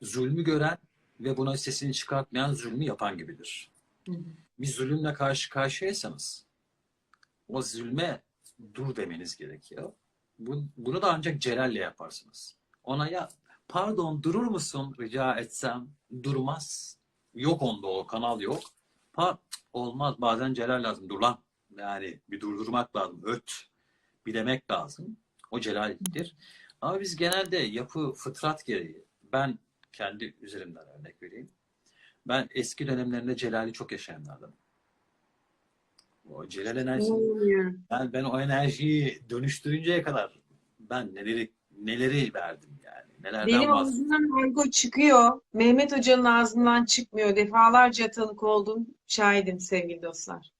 zulmü gören ve buna sesini çıkartmayan zulmü yapan gibidir. Hı hı. Bir zulümle karşı karşıyaysanız o zulme dur demeniz gerekiyor. Bunu da ancak celalle yaparsınız. Ona ya pardon durur musun rica etsem durmaz. Yok onda o kanal yok. Pa olmaz bazen celal lazım dur lan. Yani bir durdurmak lazım. Öt. Bir demek lazım. O celaldir. Ama biz genelde yapı fıtrat gereği ben kendi üzerimden örnek vereyim. Ben eski dönemlerinde celali çok yaşayanlardım. O celal enerjisini İnanamıyorum. ben o enerjiyi dönüştürünceye kadar ben neleri verdim yani. Nelerden Benim vazgeçtim. ağzımdan argo çıkıyor. Mehmet Hoca'nın ağzından çıkmıyor. Defalarca tanık oldum. Şahidim sevgili dostlar.